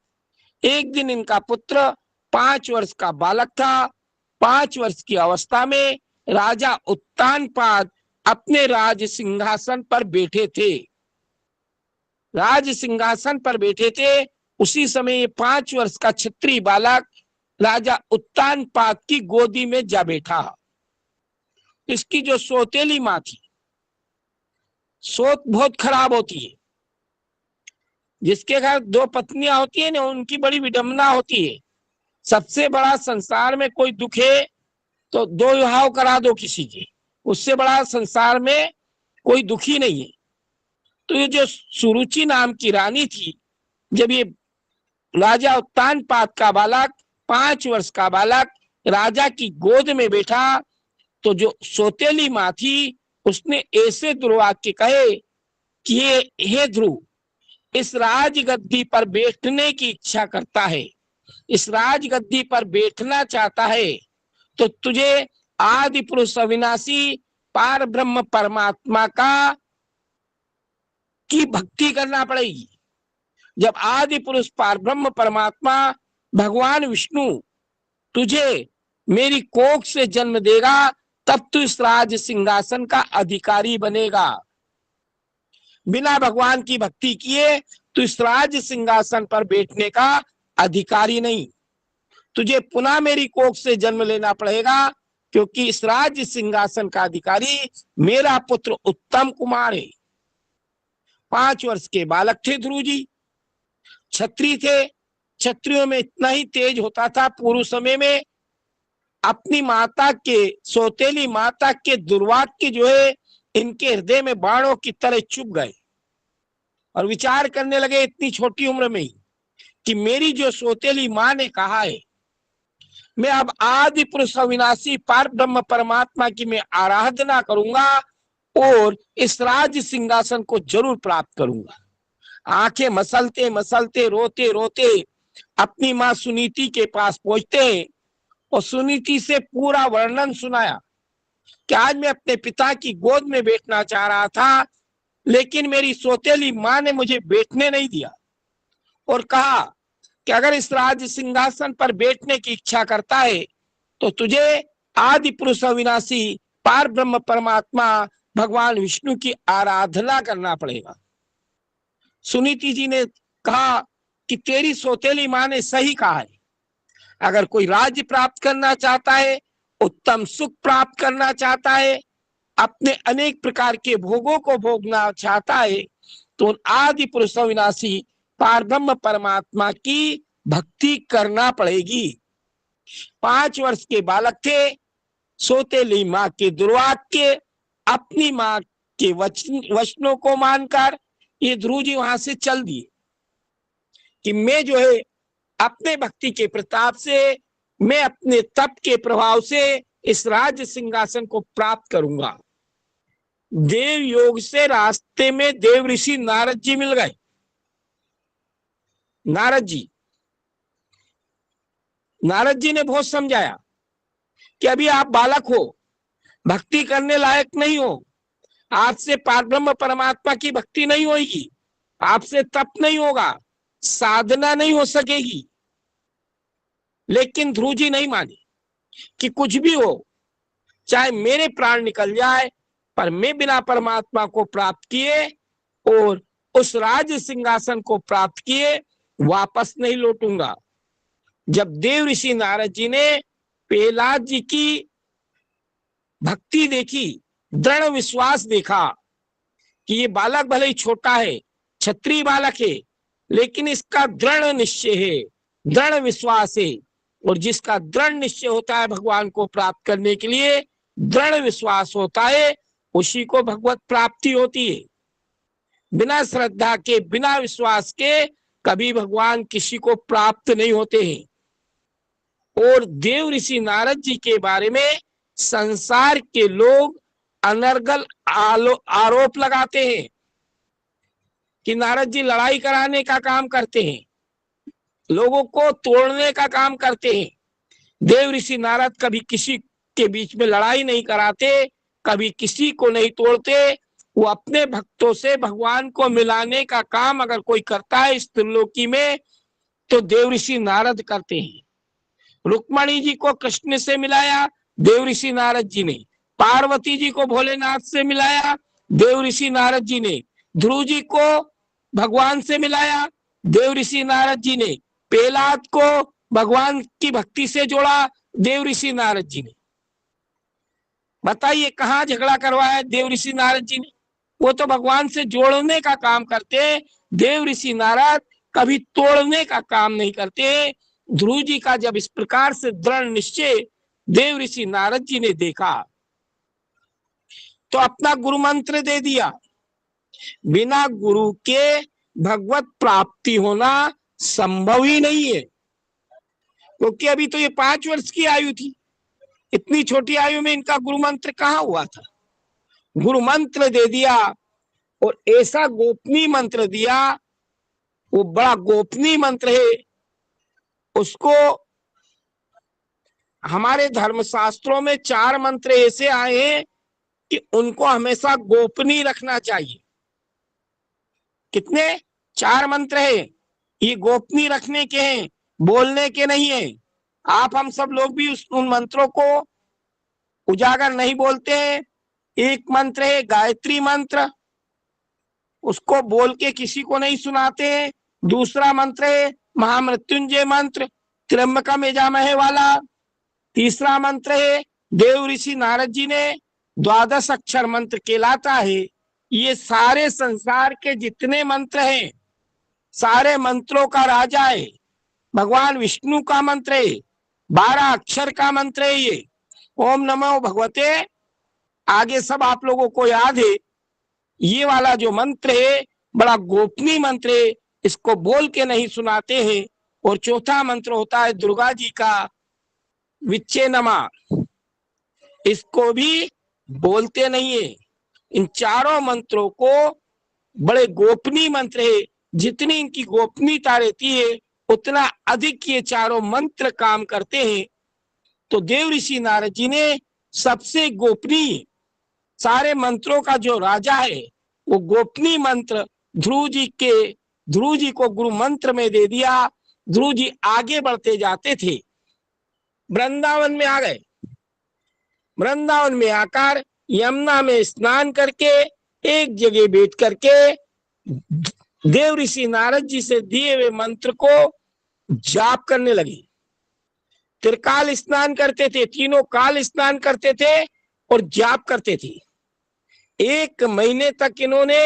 एक दिन इनका पुत्र 5 वर्ष का बालक था। 5 वर्ष की अवस्था में राजा उत्तानपाद अपने राज सिंहासन पर बैठे थे। राज सिंहासन पर बैठे थे, उसी समय 5 वर्ष का क्षत्रिय बालक राजा उत्तानपाद की गोदी में जा बैठा। इसकी जो सौतेली माँ थी, सोच बहुत खराब होती है। जिसके घर 2 पत्नियां होती है ना, उनकी बड़ी विडंबना होती है। सबसे बड़ा संसार में कोई दुख है तो 2 विवाह करा दो किसी के, उससे बड़ा संसार में कोई दुखी नहीं है। तो ये जो सुरुचि नाम की रानी थी, जब ये राजा उत्तानपाद का बालक 5 वर्ष का बालक राजा की गोद में बैठा, तो जो सौतेली माँ थी उसने ऐसे दुर्वाक्य कहे कि ये हे ध्रुव, इस राजगद्दी पर बैठने की इच्छा करता है, इस राजगद्दी पर बैठना चाहता है, तो तुझे आदि पुरुष अविनाशी पार ब्रह्म परमात्मा का की भक्ति करना पड़ेगी। जब आदि पुरुष पार ब्रह्म परमात्मा भगवान विष्णु तुझे मेरी कोख से जन्म देगा, तब तू इस राज सिंहासन का अधिकारी बनेगा। बिना भगवान की भक्ति किए तू इस राज सिंहासन पर बैठने का अधिकारी नहीं। तुझे पुनः मेरी कोख से जन्म लेना पड़ेगा, क्योंकि इस राज सिंहासन का अधिकारी मेरा पुत्र उत्तम कुमार है। 5 वर्ष के बालक थे ध्रुव जी, क्षत्रिय थे। क्षत्रियों में इतना ही तेज होता था पूर्व समय में, अपनी माता के, सौतेली माता के दुर्वाक्य जो है इनके हृदय में बाणों की तरह चुभ गए और विचार करने लगे इतनी छोटी उम्र में ही कि मेरी जो सौतेली माँ ने कहा है, मैं अब आदि पुरुष अविनाशी पार ब्रह्म परमात्मा की मैं आराधना करूंगा और इस राज सिंहासन को जरूर प्राप्त करूंगा। आंखें मसलते मसलते रोते रोते अपनी माँ सुनीति के पास पहुंचते हैं और सुनीति से पूरा वर्णन सुनाया कि आज मैं अपने पिता की गोद में बैठना चाह रहा था, लेकिन मेरी सौतेली माँ ने मुझे बैठने नहीं दिया और कहा कि अगर इस राज सिंहासन पर बैठने की इच्छा करता है तो तुझे आदि पुरुष अविनाशी पार ब्रह्म परमात्मा भगवान विष्णु की आराधना करना पड़ेगा। सुनीति जी ने कहा कि तेरी सौतेली माँ ने सही कहा है। अगर कोई राज्य प्राप्त करना चाहता है, उत्तम सुख प्राप्त करना चाहता है, अपने अनेक प्रकार के भोगों को भोगना चाहता है, तो आदि पुरुष अविनाशी पार ब्रह्म परमात्मा की भक्ति करना पड़ेगी। 5 वर्ष के बालक थे, सौतेली माँ के दुर्वाक्य, अपनी माँ के वचनों को मानकर ये ध्रुव जी वहां से चल दिए कि मैं जो है अपने भक्ति के प्रताप से, मैं अपने तप के प्रभाव से इस राज सिंहासन को प्राप्त करूंगा। देव योग से रास्ते में देव ऋषि नारद जी मिल गए। नारद जी ने बहुत समझाया कि अभी आप बालक हो, भक्ति करने लायक नहीं हो, आपसे पारब्रह्म परमात्मा की भक्ति नहीं होगी, आपसे तप नहीं होगा, साधना नहीं हो सकेगी। लेकिन ध्रुव जी नहीं माने कि कुछ भी हो, चाहे मेरे प्राण निकल जाए, पर मैं बिना परमात्मा को प्राप्त किए और उस राज सिंहासन को प्राप्त किए वापस नहीं लौटूंगा। जब देव ऋषि नारद जी ने प्रहलाद जी की भक्ति देखी, दृढ़ विश्वास देखा कि ये बालक भले ही छोटा है, क्षत्रिय बालक है, लेकिन इसका दृढ़ निश्चय है, दृढ़ विश्वास है, और जिसका दृढ़ निश्चय होता है भगवान को प्राप्त करने के लिए, दृढ़ विश्वास होता है, उसी को भगवत प्राप्ति होती है। बिना श्रद्धा के, बिना विश्वास के कभी भगवान किसी को प्राप्त नहीं होते हैं। और देव ऋषि नारद जी के बारे में संसार के लोग अनर्गल आरोप लगाते हैं कि नारद जी लड़ाई कराने का काम करते हैं, लोगों को तोड़ने का काम करते हैं। देव ऋषि नारद कभी किसी के बीच में लड़ाई नहीं कराते, कभी किसी को नहीं तोड़ते। वो अपने भक्तों से भगवान को मिलाने का काम अगर कोई करता है इस त्रिलोकी में, तो देव ऋषि नारद करते हैं। रुक्मणी जी को कृष्ण से मिलाया देव ऋषि नारद जी ने, पार्वती जी को भोलेनाथ से मिलाया देव ऋषि नारद जी ने, ध्रुव जी को भगवान से मिलाया देव ऋषि नारद जी ने, प्रहलाद को भगवान की भक्ति से जोड़ा देव ऋषि नारद जी ने। बताइए कहाँ झगड़ा करवाया देव ऋषि नारद जी ने? वो तो भगवान से जोड़ने का काम करते, देव ऋषि नारद कभी तोड़ने का काम नहीं करते। ध्रुव जी का जब इस प्रकार से दृढ़ निश्चय देव ऋषि नारद जी ने देखा तो अपना गुरु मंत्र दे दिया। बिना गुरु के भगवत प्राप्ति होना संभव ही नहीं है, क्योंकि अभी तो ये 5 वर्ष की आयु थी, इतनी छोटी आयु में इनका गुरु मंत्र कहाँ हुआ था। गुरु मंत्र दे दिया और ऐसा गोपनीय मंत्र दिया, वो बड़ा गोपनीय मंत्र है। उसको हमारे धर्मशास्त्रों में 4 मंत्र ऐसे आए हैं कि उनको हमेशा गोपनीय रखना चाहिए। कितने? 4 मंत्र है, ये गोपनीय रखने के हैं, बोलने के नहीं है। आप हम सब लोग भी उन मंत्रों को उजागर नहीं बोलते हैं। एक मंत्र है गायत्री मंत्र, उसको बोल के किसी को नहीं सुनाते हैं। दूसरा मंत्र है महामृत्युंजय मंत्र, त्र्यंबकम यजामहे वाला। तीसरा मंत्र है देव ऋषि नारद जी ने 12 अक्षर मंत्र कहलाता है। ये सारे संसार के जितने मंत्र हैं, सारे मंत्रों का राजा है, भगवान विष्णु का मंत्र है, 12 अक्षर का मंत्र है ये। ओम नमो भगवते, आगे सब आप लोगों को याद है। ये वाला जो मंत्र है बड़ा गोपनीय मंत्र है, इसको बोल के नहीं सुनाते हैं। और चौथा मंत्र होता है दुर्गा जी का विच्चे नमा, इसको भी बोलते नहीं है। इन चारों मंत्रों को बड़े गोपनीय मंत्र है, जितनी इनकी गोपनीयता रहती है उतना अधिक ये चारों मंत्र काम करते हैं। तो देव ऋषि नारद जी ने सबसे गोपनीय सारे मंत्रों का जो राजा है वो गोपनीय मंत्र ध्रुव जी को गुरु मंत्र में दे दिया। ध्रुव जी आगे बढ़ते जाते थे, वृंदावन में आ गए। वृंदावन में आकर यमुना में स्नान करके एक जगह बैठ करके देव ऋषि नारद जी से दिए हुए मंत्र को जाप करने लगे। त्रिकाल स्नान करते थे, तीनों काल स्नान करते थे और जाप करते थे। 1 महीने तक इन्होंने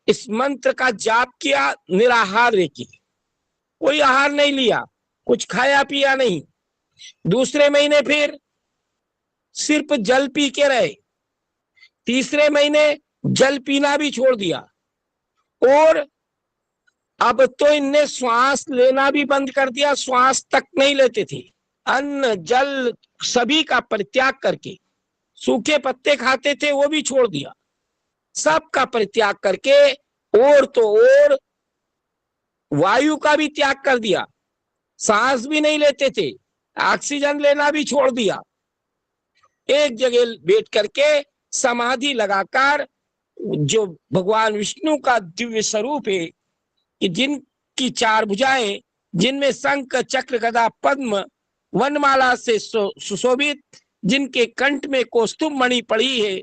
इस मंत्र का जाप किया, निराहार रह के, कोई आहार नहीं लिया, कुछ खाया पिया नहीं। दूसरे महीने फिर सिर्फ जल पी के रहे। तीसरे महीने जल पीना भी छोड़ दिया। और अब तो इनने श्वास लेना भी बंद कर दिया, श्वास तक नहीं लेते थे। अन्न जल सभी का परित्याग करके, सूखे पत्ते खाते थे वो भी छोड़ दिया, सबका परित्याग करके और तो और वायु का भी त्याग कर दिया, सांस भी नहीं लेते थे, ऑक्सीजन लेना भी छोड़ दिया। एक जगह बैठ करके समाधि लगाकर जो भगवान विष्णु का दिव्य स्वरूप है कि जिनकी 4 भुजाएं, जिनमें शंख चक्र गदा पद्म वनमाला से सुशोभित, जिनके कंठ में कौस्तुभ मणि पड़ी है,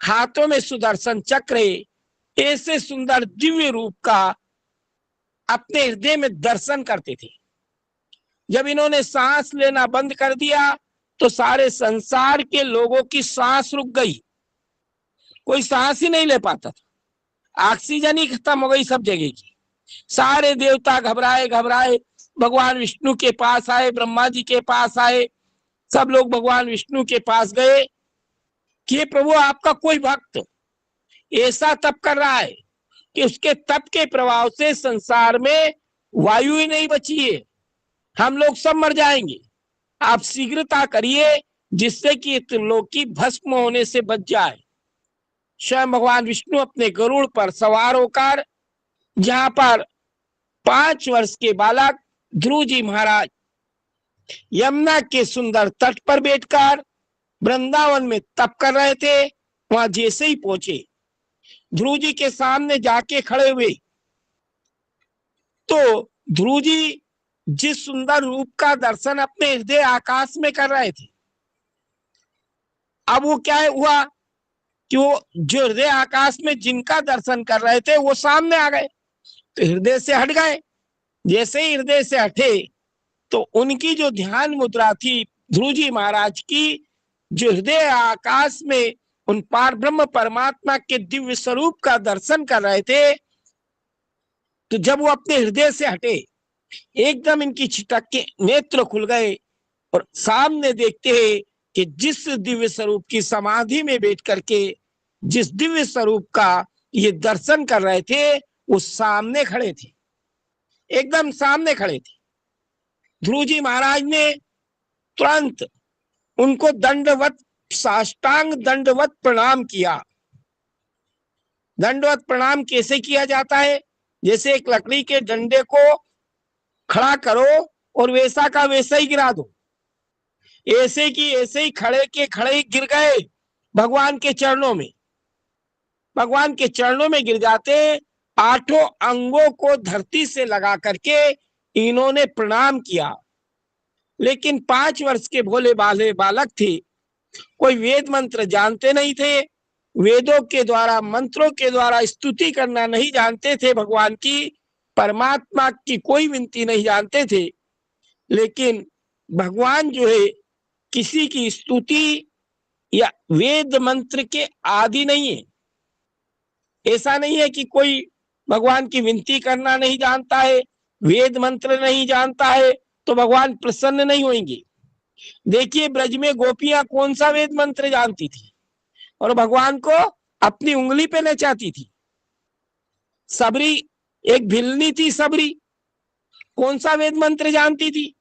हाथों में सुदर्शन चक्र है, ऐसे सुंदर दिव्य रूप का अपने हृदय में दर्शन करते थे। जब इन्होंने सांस लेना बंद कर दिया तो सारे संसार के लोगों की सांस रुक गई, कोई सांस ही नहीं ले पाता था, ऑक्सीजन ही खत्म हो गई सब जगह की। सारे देवता घबराए घबराए भगवान विष्णु के पास आए, ब्रह्मा जी के पास आए, सब लोग भगवान विष्णु के पास गए कि प्रभु आपका कोई भक्त ऐसा तप कर रहा है कि उसके तप के प्रभाव से संसार में वायु ही नहीं बची है, हम लोग सब मर जाएंगे, आप शीघ्रता करिए जिससे कि त्रिलोक की भस्म होने से बच जाए। स्वयं भगवान विष्णु अपने गरुड़ पर सवार होकर जहां पर 5 वर्ष के बालक ध्रुव जी महाराज यमुना के सुंदर तट पर बैठकर वृंदावन में तप कर रहे थे, वहां जैसे ही पहुंचे, ध्रुव जी के सामने जाके खड़े हुए तो ध्रुव जी जिस सुंदर रूप का दर्शन अपने हृदय आकाश में कर रहे थे, अब वो क्या हुआ कि वो जो हृदय आकाश में जिनका दर्शन कर रहे थे वो सामने आ गए, तो हृदय से हट गए। जैसे ही हृदय से हटे तो उनकी जो ध्यान मुद्रा थी ध्रुव जी महाराज की, जो हृदय आकाश में उन पार ब्रह्म परमात्मा के दिव्य स्वरूप का दर्शन कर रहे थे, तो जब वो अपने हृदय से हटे एकदम इनकी छिटक के नेत्र खुल गए और सामने देखते हैं कि जिस दिव्य स्वरूप की समाधि में बैठ करके जिस दिव्य स्वरूप का ये दर्शन कर रहे थे वो सामने खड़े थे, एकदम सामने खड़े थे। ध्रुव जी महाराज ने तुरंत उनको दंडवत, साष्टांग दंडवत प्रणाम किया। दंडवत प्रणाम कैसे किया जाता है? जैसे एक लकड़ी के डंडे को खड़ा करो और वैसा का वैसा ही गिरा दो, ऐसे की ऐसे ही खड़े के खड़े ही गिर गए भगवान के चरणों में, भगवान के चरणों में गिर जाते। आठों अंगों को धरती से लगा करके इन्होंने प्रणाम किया। लेकिन 5 वर्ष के भोले भाले बालक थे, कोई वेद मंत्र जानते नहीं थे, वेदों के द्वारा मंत्रों के द्वारा स्तुति करना नहीं जानते थे भगवान की, परमात्मा की कोई विनती नहीं जानते थे। लेकिन भगवान जो है किसी की स्तुति या वेद मंत्र के आदि नहीं है। ऐसा नहीं है कि कोई भगवान की विनती करना नहीं जानता है, वेद मंत्र नहीं जानता है तो भगवान प्रसन्न नहीं होंगे। देखिए ब्रज में गोपियां कौन सा वेद मंत्र जानती थी और भगवान को अपनी उंगली पे नचाती थी। सबरी, एक भिलनी थी सबरी, कौन सा वेद मंत्र जानती थी?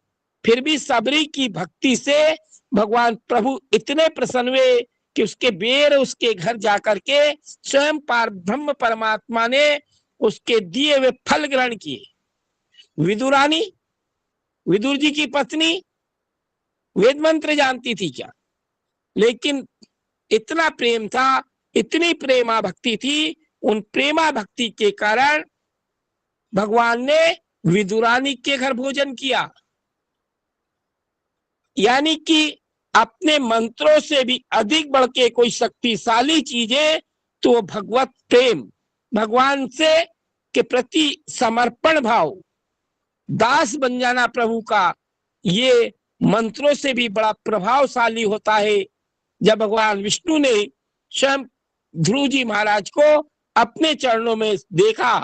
फिर भी सबरी की भक्ति से भगवान प्रभु इतने प्रसन्न हुए कि उसके बेर उसके घर जाकर के स्वयं पार ब्रह्म परमात्मा ने उसके दिए हुए फल ग्रहण किए। विदुरानी, विदुर जी की पत्नी वेद मंत्र जानती थी क्या? लेकिन इतना प्रेम था, इतनी प्रेमा भक्ति थी, उन प्रेमा भक्ति के कारण भगवान ने विदुरानी के घर भोजन किया। यानी कि अपने मंत्रों से भी अधिक बढ़ के कोई शक्तिशाली चीज है तो वो भगवत प्रेम, भगवान से के प्रति समर्पण भाव, दास बन जाना प्रभु का, ये मंत्रों से भी बड़ा प्रभावशाली होता है। जब भगवान विष्णु ने स्वयं ध्रुव जी महाराज को अपने चरणों में देखा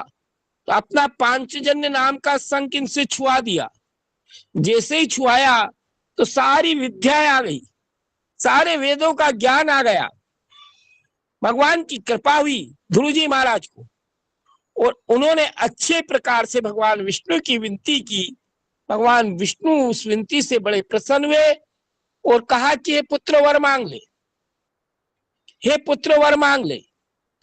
तो अपना पांचजन्य नाम का शंख इनसे छुआ दिया। जैसे ही छुआया तो सारी विद्याएं आ गई, सारे वेदों का ज्ञान आ गया। भगवान की कृपा हुई ध्रुव जी महाराज को और उन्होंने अच्छे प्रकार से भगवान विष्णु की विनती की। भगवान विष्णु उस विनती से बड़े प्रसन्न हुए और कहा कि हे पुत्र वर मांग ले, हे पुत्र वर मांग ले।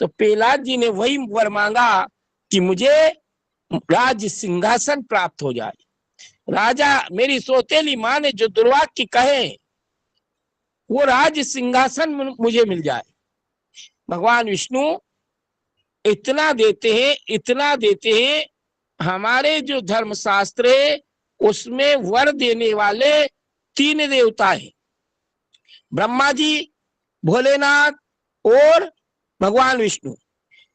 तो प्रहलाद जी ने वही वर मांगा कि मुझे राज सिंहासन प्राप्त हो जाए। राजा, मेरी सौतेली माँ ने जो दुर्वाक्य कहे वो राज सिंहासन मुझे मिल जाए। भगवान विष्णु इतना देते हैं, इतना देते हैं। हमारे जो धर्मशास्त्र है उसमें वर देने वाले 3 देवता हैं, ब्रह्मा जी, भोलेनाथ और भगवान विष्णु।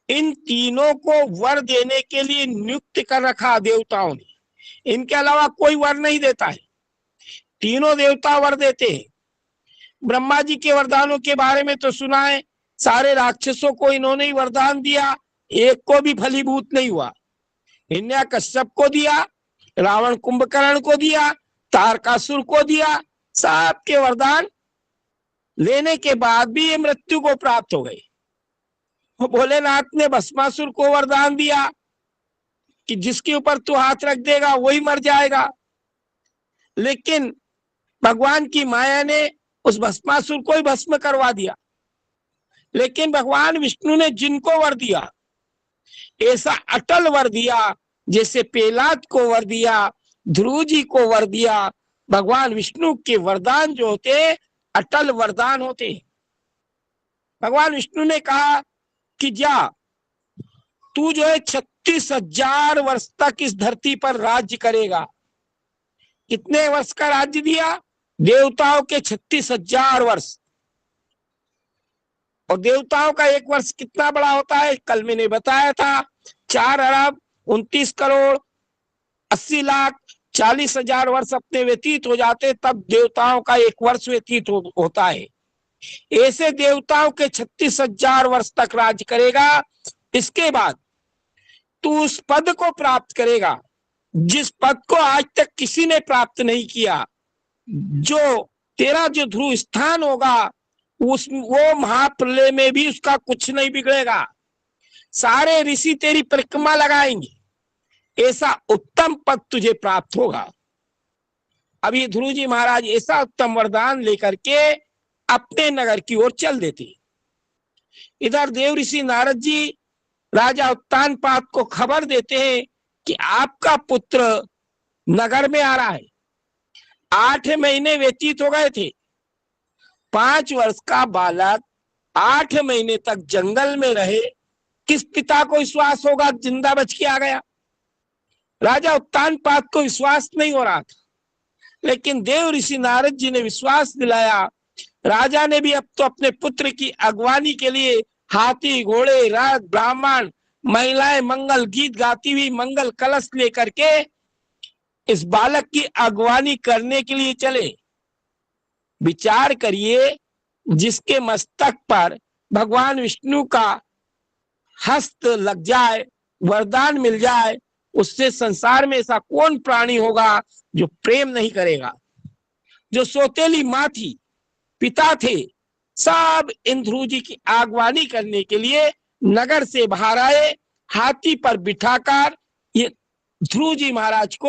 इन तीनों को वर देने के लिए नियुक्त कर रखा देवताओं ने, इनके अलावा कोई वर नहीं देता है। तीनों देवता वर देते हैं। ब्रह्मा जी के वरदानों के बारे में तो सुना है, सारे राक्षसों को इन्होंने ही वरदान दिया, एक को भी फलीभूत नहीं हुआ। हिरण्यकश्यप को दिया, रावण कुंभकर्ण को दिया, तारकासुर को दिया, सबके वरदान लेने के बाद भी ये मृत्यु को प्राप्त हो गए। भोलेनाथ ने भस्मासुर को वरदान दिया कि जिसके ऊपर तू हाथ रख देगा वही मर जाएगा। लेकिन भगवान की माया ने उस भस्मासुर को ही भस्म करवा दिया। लेकिन भगवान विष्णु ने जिनको वर दिया ऐसा अटल वर दिया, जैसे प्रहलाद को वर दिया, ध्रुव जी को वर दिया। भगवान विष्णु के वरदान जो होते अटल वरदान होते। भगवान विष्णु ने कहा कि जा, तू जो है 36,000 वर्ष तक इस धरती पर राज्य करेगा। कितने वर्ष का राज्य दिया? देवताओं के 36,000 वर्ष। और देवताओं का एक वर्ष कितना बड़ा होता है, कल मैंने बताया था 4,29,80,40,000 वर्ष अपने व्यतीत हो जाते, तब देवताओं का एक वर्ष व्यतीत होता है। ऐसे देवताओं के 36,000 वर्ष तक राज्य करेगा। इसके बाद तू उस पद को प्राप्त करेगा जिस पद को आज तक किसी ने प्राप्त नहीं किया। जो तेरा जो ध्रुव स्थान होगा वो महाप्रलय में भी उसका कुछ नहीं बिगड़ेगा। सारे ऋषि तेरी परिक्रमा लगाएंगे। ऐसा उत्तम पद तुझे प्राप्त होगा। अभी ध्रुव जी महाराज ऐसा उत्तम वरदान लेकर के अपने नगर की ओर चल देते। इधर देव ऋषि नारद जी राजा उत्तानपाद को खबर देते हैं कि आपका पुत्र नगर में आ रहा है। 8 महीने व्यतीत हो गए थे। 5 वर्ष का बालक 8 महीने तक जंगल में रहे, किस पिता को विश्वास होगा जिंदा बच के आ गया? राजा उत्तानपाद को विश्वास नहीं हो रहा था, लेकिन देव ऋषि नारद जी ने विश्वास दिलाया। राजा ने भी अब तो अपने पुत्र की अगवानी के लिए हाथी, घोड़े, रथ, ब्राह्मण, महिलाएं मंगल गीत गाती हुई मंगल कलश लेकर के इस बालक की अगवानी करने के लिए चले। विचार करिए, जिसके मस्तक पर भगवान विष्णु का हस्त लग जाए, वरदान मिल जाए, उससे संसार में ऐसा कौन प्राणी होगा जो प्रेम नहीं करेगा। जो सौतेली माँ थी, पिता थे, सब इन ध्रुव जी की आगवानी करने के लिए नगर से बाहर आए। हाथी पर बिठाकर ये ध्रुव जी महाराज को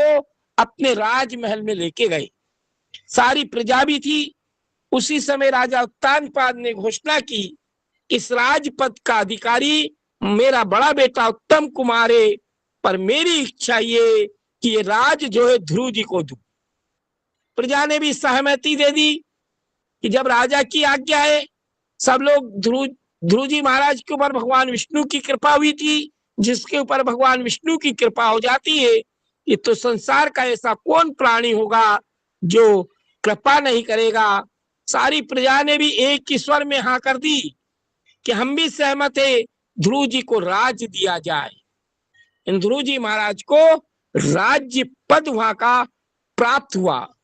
अपने राजमहल में लेके गए। सारी प्रजा भी थी। उसी समय राजा उत्तानपाद ने घोषणा की, इस राजपद का अधिकारी मेरा बड़ा बेटा उत्तम कुमार है, पर मेरी इच्छा ये कि ये राज जो है ध्रुव जी को दूं। प्रजा ने भी सहमति दे दी कि जब राजा की आज्ञा है। सब लोग ध्रुव जी महाराज के ऊपर भगवान विष्णु की कृपा हुई थी। जिसके ऊपर भगवान विष्णु की कृपा हो जाती है, ये तो संसार का ऐसा कौन प्राणी होगा जो कृपा नहीं करेगा। सारी प्रजा ने भी एक ही स्वर में हाँ कर दी कि हम भी सहमत है, ध्रुव जी को राज दिया जाए। इन ध्रुव जी महाराज को राज्य पद वहां का प्राप्त हुआ।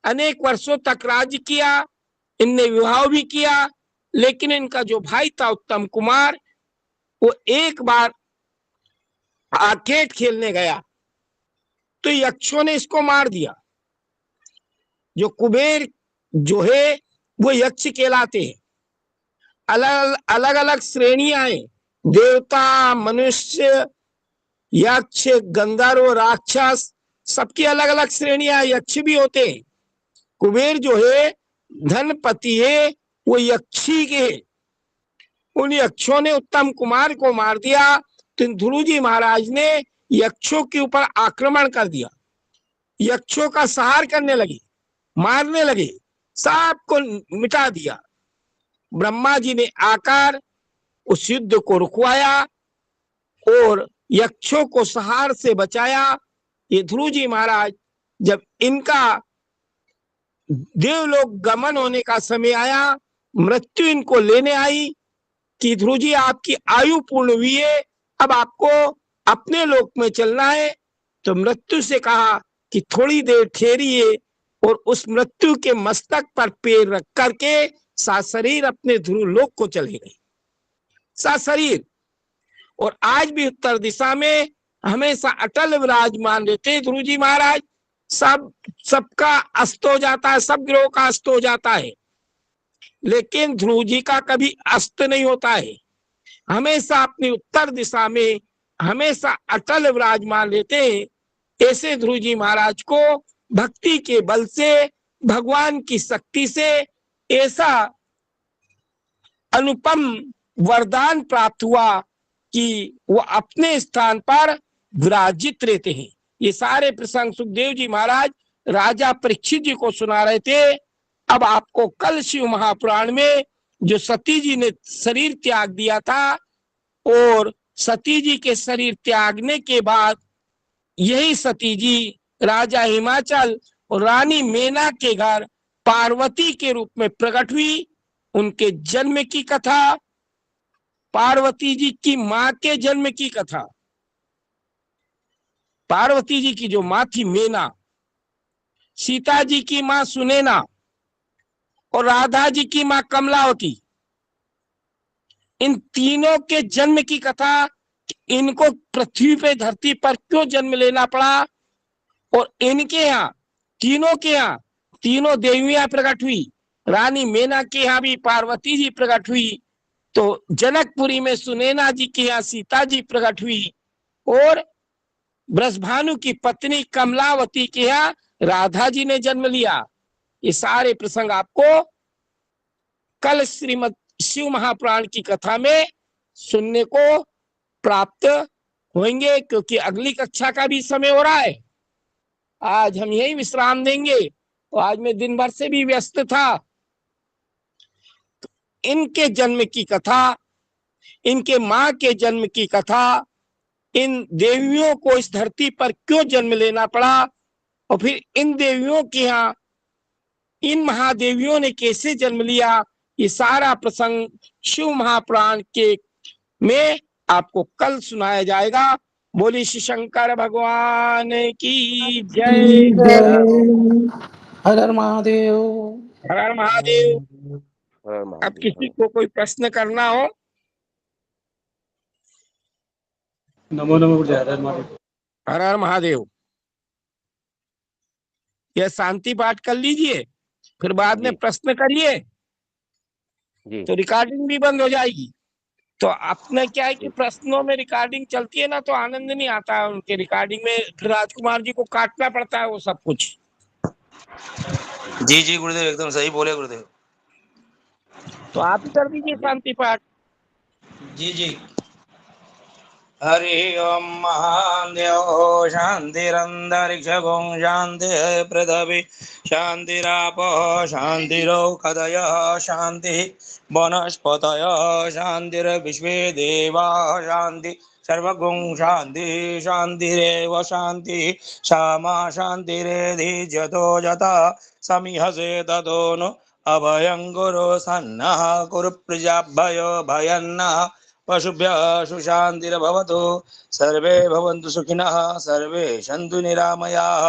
अनेक वर्षों तक राज्य किया, इनने विवाह भी किया। लेकिन इनका जो भाई था उत्तम कुमार, वो एक बार आर्केड खेलने गया तो यक्षों ने इसको मार दिया। जो कुबेर जो है वो यक्ष कहलाते हैं। अलग अलग श्रेणियां हैं, देवता, मनुष्य, यक्ष, गंधर्व, राक्षस, सबकी अलग अलग श्रेणियां। यक्ष भी होते हैं। कुबेर जो है धनपति है, वो यक्षी के है। उन यक्षों ने उत्तम कुमार को मार दिया तो ध्रुव जी महाराज ने यक्षों के ऊपर आक्रमण कर दिया। यक्षों का संहार करने लगे, मारने लगे, सबको मिटा दिया। ब्रह्मा जी ने आकर उस युद्ध को रुकवाया और यक्षों को संहार से बचाया। ये ध्रुव जी महाराज जब इनका देवलोक गमन होने का समय आया, मृत्यु इनको लेने आई कि ध्रुव जी आपकी आयु पूर्ण हुई है, अब आपको अपने लोक में चलना है। तो मृत्यु से कहा कि थोड़ी देर ठहरिए, और उस मृत्यु के मस्तक पर पैर रख करके साशरीर अपने ध्रुव लोक को चले गए। साशरीर। और आज भी उत्तर दिशा में हमेशा अटल विराजमान रहते ध्रुव जी महाराज। सबका अस्त हो जाता है, सब ग्रहों का अस्त हो जाता है, लेकिन ध्रुव जी का कभी अस्त नहीं होता है। हमेशा अपनी उत्तर दिशा में हमेशा अटल विराजमान रहते हैं। ऐसे ध्रुव जी महाराज को भक्ति के बल से, भगवान की शक्ति से ऐसा अनुपम वरदान प्राप्त हुआ कि वो अपने स्थान पर विराजित रहते हैं। ये सारे प्रसंग सुखदेव जी महाराज राजा परीक्षित जी को सुना रहे थे। अब आपको कल शिव महापुराण में जो सती जी ने शरीर त्याग दिया था, और सती जी के शरीर त्यागने के बाद यही सती जी राजा हिमाचल और रानी मेना के घर पार्वती के रूप में प्रकट हुई। उनके जन्म की कथा, पार्वती जी की मां के जन्म की कथा। पार्वती जी की जो मां थी मेना, सीता जी की मां सुनैना और राधा जी की मां कमलावती, इन तीनों के जन्म की कथा, इनको पृथ्वी पे धरती पर क्यों जन्म लेना पड़ा, और इनके यहाँ, तीनों के यहाँ तीनों देवियां प्रकट हुई। रानी मेना के यहाँ भी पार्वती जी प्रकट हुई, तो जनकपुरी में सुनैना जी के यहाँ सीता जी प्रकट हुई, और ब्रजभानु की पत्नी कमलावती के यहाँ राधा जी ने जन्म लिया। ये सारे प्रसंग आपको कल श्रीमद शिव महापुराण की कथा में सुनने को प्राप्त होंगे, क्योंकि अगली कक्षा का भी समय हो रहा है। आज हम यही विश्राम देंगे, तो आज मैं दिन भर से भी व्यस्त था। तो इनके जन्म की कथा, इनके मां के जन्म की कथा, इन देवियों को इस धरती पर क्यों जन्म लेना पड़ा, और फिर इन देवियों के यहाँ इन महादेवियों ने कैसे जन्म लिया, ये सारा प्रसंग शिव महापुराण के में आपको कल सुनाया जाएगा। बोली श्री शंकर भगवान की जय। हर हर महादेव। हर हर महादेव। अब किसी को कोई प्रश्न करना हो? नमो नमो गुरुदेव। हर हर महादेव। हर हर महादेव। यह शांति पाठ कर लीजिए, फिर बाद में प्रश्न करिए, तो रिकॉर्डिंग भी बंद हो जाएगी। तो अपने क्या है कि प्रश्नों में रिकॉर्डिंग चलती है ना, तो आनंद नहीं आता है उनके रिकॉर्डिंग में, फिर राजकुमार जी को काटना पड़ता है वो सब कुछ। जी जी गुरुदेव, एकदम सही बोले गुरुदेव। तो आप ही कर दीजिए शांति पाठ। जी जी। हरि ओम महादेव। शांतिरंतरिक्षगुं शांति पृथ्वी शांतिरापो शांतिरौषधय शांति वनस्पतय शांतिर्विश्वे देवा शांति सर्वगुं शांति शांतिरेव शांति क्षमा शांतिरेधि जतो जता समिहसे ततो नु अभयं गुरु सन्नः कुरु प्रजाभयो भयन्नः पशुभ्यः सुशान्तिर्भवतु। सर्वे भवन्तु सुखिनः, सर्वे सन्तु निरामयाः।